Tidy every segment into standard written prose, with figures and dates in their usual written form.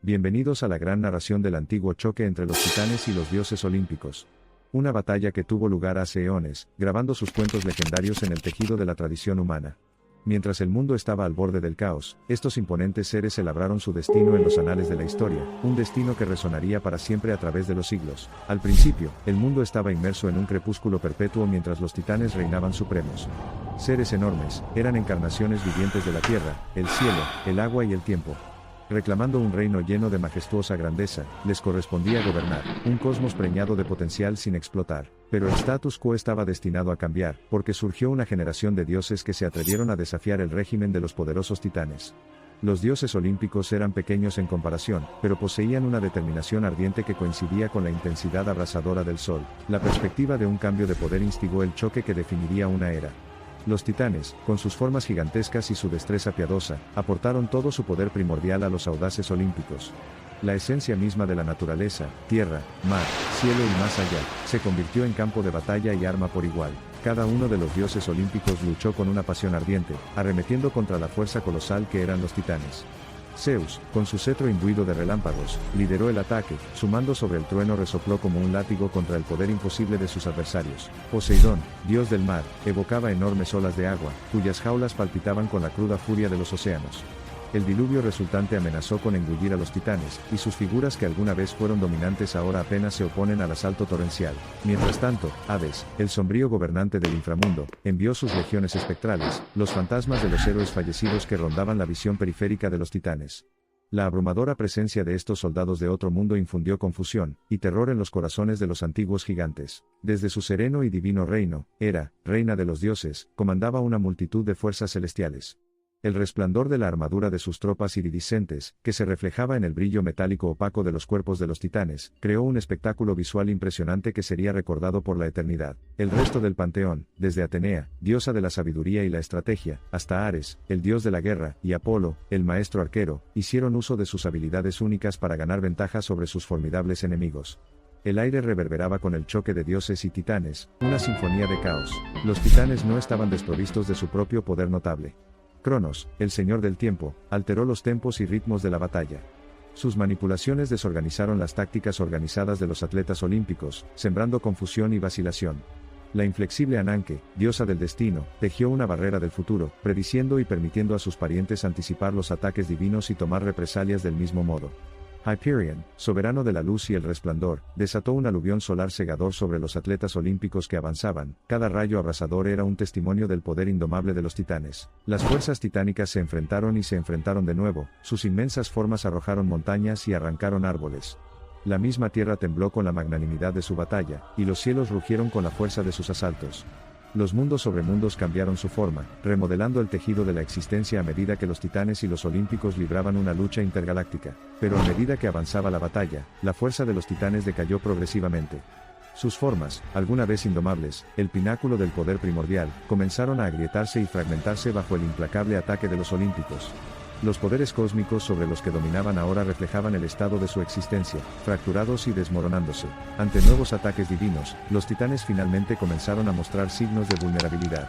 Bienvenidos a la gran narración del antiguo choque entre los titanes y los dioses olímpicos. Una batalla que tuvo lugar hace eones, grabando sus cuentos legendarios en el tejido de la tradición humana. Mientras el mundo estaba al borde del caos, estos imponentes seres celebraron su destino en los anales de la historia, un destino que resonaría para siempre a través de los siglos. Al principio, el mundo estaba inmerso en un crepúsculo perpetuo mientras los titanes reinaban supremos. Seres enormes, eran encarnaciones vivientes de la tierra, el cielo, el agua y el tiempo. Reclamando un reino lleno de majestuosa grandeza, les correspondía gobernar, un cosmos preñado de potencial sin explotar. Pero el status quo estaba destinado a cambiar, porque surgió una generación de dioses que se atrevieron a desafiar el régimen de los poderosos titanes. Los dioses olímpicos eran pequeños en comparación, pero poseían una determinación ardiente que coincidía con la intensidad abrasadora del sol. La perspectiva de un cambio de poder instigó el choque que definiría una era. Los titanes, con sus formas gigantescas y su destreza piadosa, aportaron todo su poder primordial a los audaces olímpicos. La esencia misma de la naturaleza, tierra, mar, cielo y más allá, se convirtió en campo de batalla y arma por igual. Cada uno de los dioses olímpicos luchó con una pasión ardiente, arremetiendo contra la fuerza colosal que eran los titanes. Zeus, con su cetro imbuido de relámpagos, lideró el ataque, su mando sobre el trueno resopló como un látigo contra el poder imposible de sus adversarios. Poseidón, dios del mar, evocaba enormes olas de agua, cuyas jaulas palpitaban con la cruda furia de los océanos. El diluvio resultante amenazó con engullir a los titanes, y sus figuras que alguna vez fueron dominantes ahora apenas se oponen al asalto torrencial. Mientras tanto, Hades, el sombrío gobernante del inframundo, envió sus legiones espectrales, los fantasmas de los héroes fallecidos que rondaban la visión periférica de los titanes. La abrumadora presencia de estos soldados de otro mundo infundió confusión y terror en los corazones de los antiguos gigantes. Desde su sereno y divino reino, Hera, reina de los dioses, comandaba una multitud de fuerzas celestiales. El resplandor de la armadura de sus tropas iridiscentes, que se reflejaba en el brillo metálico opaco de los cuerpos de los titanes, creó un espectáculo visual impresionante que sería recordado por la eternidad. El resto del panteón, desde Atenea, diosa de la sabiduría y la estrategia, hasta Ares, el dios de la guerra, y Apolo, el maestro arquero, hicieron uso de sus habilidades únicas para ganar ventaja sobre sus formidables enemigos. El aire reverberaba con el choque de dioses y titanes, una sinfonía de caos. Los titanes no estaban desprovistos de su propio poder notable. Cronos, el señor del tiempo, alteró los tempos y ritmos de la batalla. Sus manipulaciones desorganizaron las tácticas organizadas de los atletas olímpicos, sembrando confusión y vacilación. La inflexible Ananke, diosa del destino, tejió una barrera del futuro, prediciendo y permitiendo a sus parientes anticipar los ataques divinos y tomar represalias del mismo modo. Hyperion, soberano de la luz y el resplandor, desató un aluvión solar cegador sobre los atletas olímpicos que avanzaban. Cada rayo abrasador era un testimonio del poder indomable de los titanes. Las fuerzas titánicas se enfrentaron y se enfrentaron de nuevo, sus inmensas formas arrojaron montañas y arrancaron árboles. La misma tierra tembló con la magnanimidad de su batalla, y los cielos rugieron con la fuerza de sus asaltos. Los mundos sobre mundos cambiaron su forma, remodelando el tejido de la existencia a medida que los titanes y los olímpicos libraban una lucha intergaláctica. Pero a medida que avanzaba la batalla, la fuerza de los titanes decayó progresivamente. Sus formas, alguna vez indomables, el pináculo del poder primordial, comenzaron a agrietarse y fragmentarse bajo el implacable ataque de los olímpicos. Los poderes cósmicos sobre los que dominaban ahora reflejaban el estado de su existencia, fracturados y desmoronándose. Ante nuevos ataques divinos, los titanes finalmente comenzaron a mostrar signos de vulnerabilidad.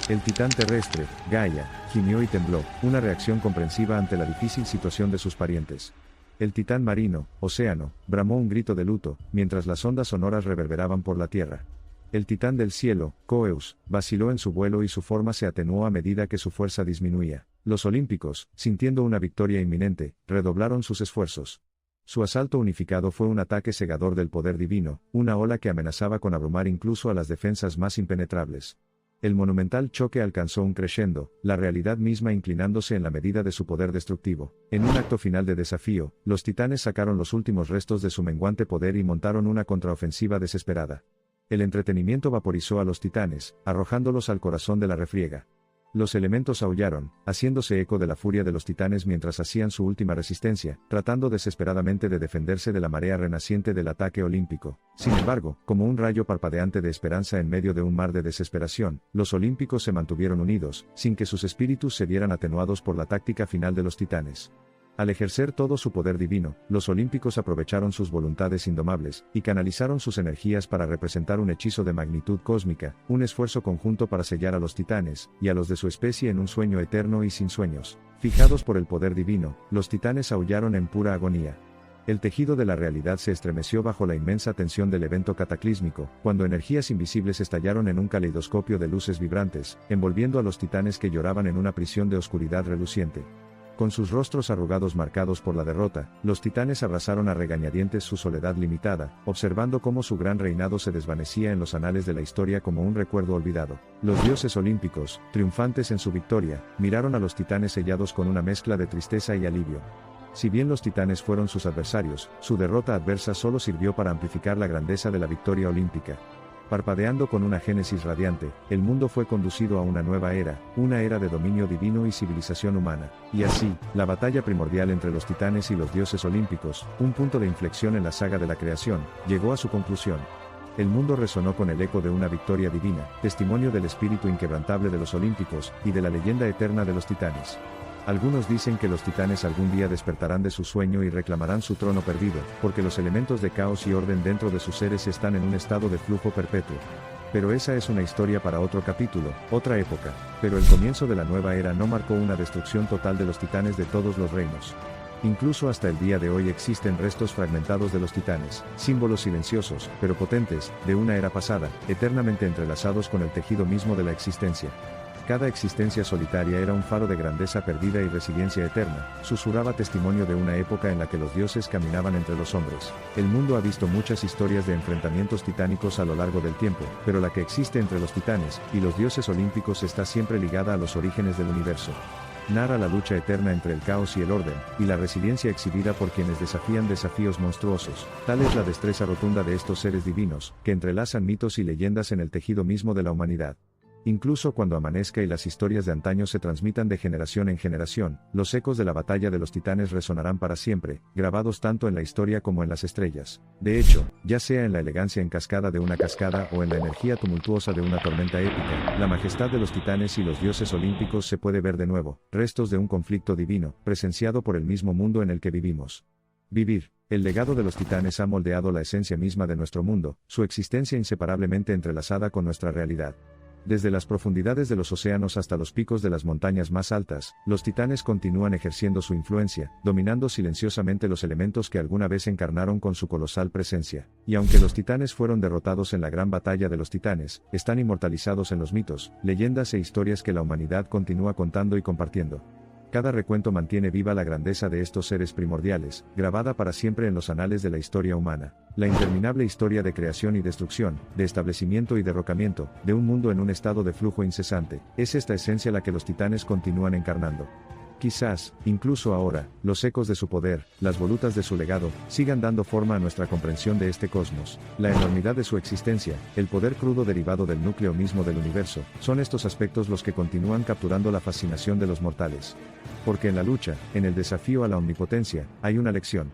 El titán terrestre, Gaia, gimió y tembló, una reacción comprensiva ante la difícil situación de sus parientes. El titán marino, Océano, bramó un grito de luto, mientras las ondas sonoras reverberaban por la tierra. El titán del cielo, Coeus, vaciló en su vuelo y su forma se atenuó a medida que su fuerza disminuía. Los olímpicos, sintiendo una victoria inminente, redoblaron sus esfuerzos. Su asalto unificado fue un ataque cegador del poder divino, una ola que amenazaba con abrumar incluso a las defensas más impenetrables. El monumental choque alcanzó un crescendo, la realidad misma inclinándose en la medida de su poder destructivo. En un acto final de desafío, los titanes sacaron los últimos restos de su menguante poder y montaron una contraofensiva desesperada. El entretenimiento vaporizó a los titanes, arrojándolos al corazón de la refriega. Los elementos aullaron, haciéndose eco de la furia de los titanes mientras hacían su última resistencia, tratando desesperadamente de defenderse de la marea renaciente del ataque olímpico. Sin embargo, como un rayo parpadeante de esperanza en medio de un mar de desesperación, los olímpicos se mantuvieron unidos, sin que sus espíritus se vieran atenuados por la táctica final de los titanes. Al ejercer todo su poder divino, los olímpicos aprovecharon sus voluntades indomables, y canalizaron sus energías para representar un hechizo de magnitud cósmica, un esfuerzo conjunto para sellar a los titanes, y a los de su especie en un sueño eterno y sin sueños. Fijados por el poder divino, los titanes aullaron en pura agonía. El tejido de la realidad se estremeció bajo la inmensa tensión del evento cataclísmico, cuando energías invisibles estallaron en un caleidoscopio de luces vibrantes, envolviendo a los titanes que lloraban en una prisión de oscuridad reluciente. Con sus rostros arrugados marcados por la derrota, los titanes abrazaron a regañadientes su soledad limitada, observando cómo su gran reinado se desvanecía en los anales de la historia como un recuerdo olvidado. Los dioses olímpicos, triunfantes en su victoria, miraron a los titanes sellados con una mezcla de tristeza y alivio. Si bien los titanes fueron sus adversarios, su derrota adversa solo sirvió para amplificar la grandeza de la victoria olímpica. Parpadeando con una génesis radiante, el mundo fue conducido a una nueva era, una era de dominio divino y civilización humana. Y así, la batalla primordial entre los titanes y los dioses olímpicos, un punto de inflexión en la saga de la creación, llegó a su conclusión. El mundo resonó con el eco de una victoria divina, testimonio del espíritu inquebrantable de los olímpicos, y de la leyenda eterna de los titanes. Algunos dicen que los titanes algún día despertarán de su sueño y reclamarán su trono perdido, porque los elementos de caos y orden dentro de sus seres están en un estado de flujo perpetuo. Pero esa es una historia para otro capítulo, otra época. Pero el comienzo de la nueva era no marcó una destrucción total de los titanes de todos los reinos. Incluso hasta el día de hoy existen restos fragmentados de los titanes, símbolos silenciosos, pero potentes, de una era pasada, eternamente entrelazados con el tejido mismo de la existencia. Cada existencia solitaria era un faro de grandeza perdida y resiliencia eterna, susurraba testimonio de una época en la que los dioses caminaban entre los hombres. El mundo ha visto muchas historias de enfrentamientos titánicos a lo largo del tiempo, pero la que existe entre los titanes y los dioses olímpicos está siempre ligada a los orígenes del universo. Narra la lucha eterna entre el caos y el orden, y la resiliencia exhibida por quienes desafían desafíos monstruosos. Tal es la destreza rotunda de estos seres divinos, que entrelazan mitos y leyendas en el tejido mismo de la humanidad. Incluso cuando amanezca y las historias de antaño se transmitan de generación en generación, los ecos de la batalla de los titanes resonarán para siempre, grabados tanto en la historia como en las estrellas. De hecho, ya sea en la elegancia en cascada de una cascada o en la energía tumultuosa de una tormenta épica, la majestad de los titanes y los dioses olímpicos se puede ver de nuevo, restos de un conflicto divino, presenciado por el mismo mundo en el que vivimos. Vivir. El legado de los titanes ha moldeado la esencia misma de nuestro mundo, su existencia inseparablemente entrelazada con nuestra realidad. Desde las profundidades de los océanos hasta los picos de las montañas más altas, los titanes continúan ejerciendo su influencia, dominando silenciosamente los elementos que alguna vez encarnaron con su colosal presencia. Y aunque los titanes fueron derrotados en la gran batalla de los titanes, están inmortalizados en los mitos, leyendas e historias que la humanidad continúa contando y compartiendo. Cada recuento mantiene viva la grandeza de estos seres primordiales, grabada para siempre en los anales de la historia humana. La interminable historia de creación y destrucción, de establecimiento y derrocamiento, de un mundo en un estado de flujo incesante, es esta esencia la que los titanes continúan encarnando. Quizás, incluso ahora, los ecos de su poder, las volutas de su legado, sigan dando forma a nuestra comprensión de este cosmos. La enormidad de su existencia, el poder crudo derivado del núcleo mismo del universo, son estos aspectos los que continúan capturando la fascinación de los mortales. Porque en la lucha, en el desafío a la omnipotencia, hay una lección.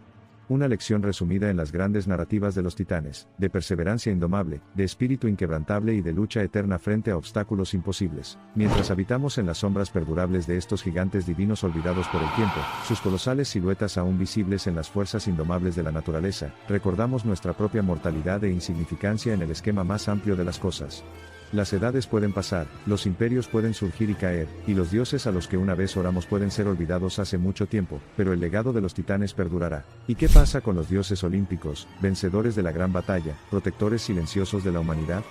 Una lección resumida en las grandes narrativas de los titanes, de perseverancia indomable, de espíritu inquebrantable y de lucha eterna frente a obstáculos imposibles. Mientras habitamos en las sombras perdurables de estos gigantes divinos olvidados por el tiempo, sus colosales siluetas aún visibles en las fuerzas indomables de la naturaleza, recordamos nuestra propia mortalidad e insignificancia en el esquema más amplio de las cosas. Las edades pueden pasar, los imperios pueden surgir y caer, y los dioses a los que una vez oramos pueden ser olvidados hace mucho tiempo, pero el legado de los titanes perdurará. ¿Y qué pasa con los dioses olímpicos, vencedores de la gran batalla, protectores silenciosos de la humanidad?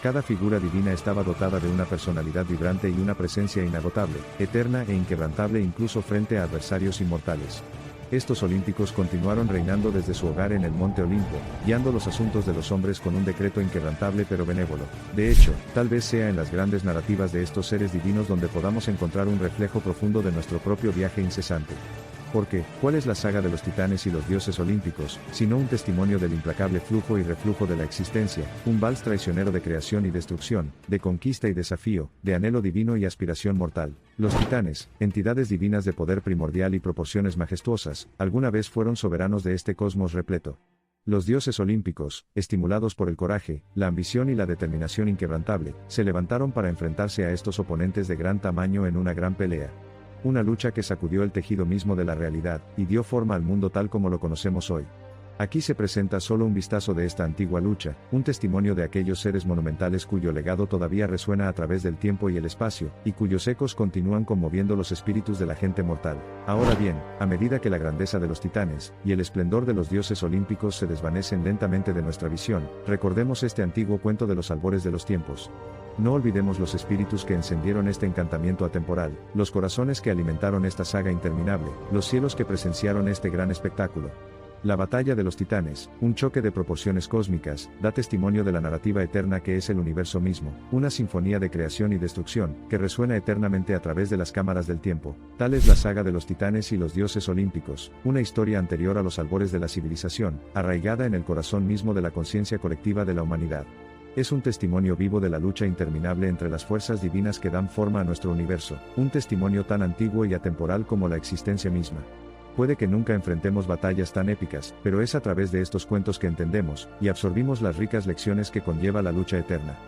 Cada figura divina estaba dotada de una personalidad vibrante y una presencia inagotable, eterna e inquebrantable incluso frente a adversarios inmortales. Estos olímpicos continuaron reinando desde su hogar en el Monte Olimpo, guiando los asuntos de los hombres con un decreto inquebrantable pero benévolo. De hecho, tal vez sea en las grandes narrativas de estos seres divinos donde podamos encontrar un reflejo profundo de nuestro propio viaje incesante. Porque, ¿cuál es la saga de los titanes y los dioses olímpicos, sino un testimonio del implacable flujo y reflujo de la existencia, un vals traicionero de creación y destrucción, de conquista y desafío, de anhelo divino y aspiración mortal? Los titanes, entidades divinas de poder primordial y proporciones majestuosas, alguna vez fueron soberanos de este cosmos repleto. Los dioses olímpicos, estimulados por el coraje, la ambición y la determinación inquebrantable, se levantaron para enfrentarse a estos oponentes de gran tamaño en una gran pelea. Una lucha que sacudió el tejido mismo de la realidad, y dio forma al mundo tal como lo conocemos hoy. Aquí se presenta solo un vistazo de esta antigua lucha, un testimonio de aquellos seres monumentales cuyo legado todavía resuena a través del tiempo y el espacio, y cuyos ecos continúan conmoviendo los espíritus de la gente mortal. Ahora bien, a medida que la grandeza de los titanes, y el esplendor de los dioses olímpicos se desvanecen lentamente de nuestra visión, recordemos este antiguo cuento de los albores de los tiempos. No olvidemos los espíritus que encendieron este encantamiento atemporal, los corazones que alimentaron esta saga interminable, los cielos que presenciaron este gran espectáculo. La batalla de los titanes, un choque de proporciones cósmicas, da testimonio de la narrativa eterna que es el universo mismo, una sinfonía de creación y destrucción, que resuena eternamente a través de las cámaras del tiempo. Tal es la saga de los titanes y los dioses olímpicos, una historia anterior a los albores de la civilización, arraigada en el corazón mismo de la conciencia colectiva de la humanidad. Es un testimonio vivo de la lucha interminable entre las fuerzas divinas que dan forma a nuestro universo, un testimonio tan antiguo y atemporal como la existencia misma. Puede que nunca enfrentemos batallas tan épicas, pero es a través de estos cuentos que entendemos, y absorbimos las ricas lecciones que conlleva la lucha eterna.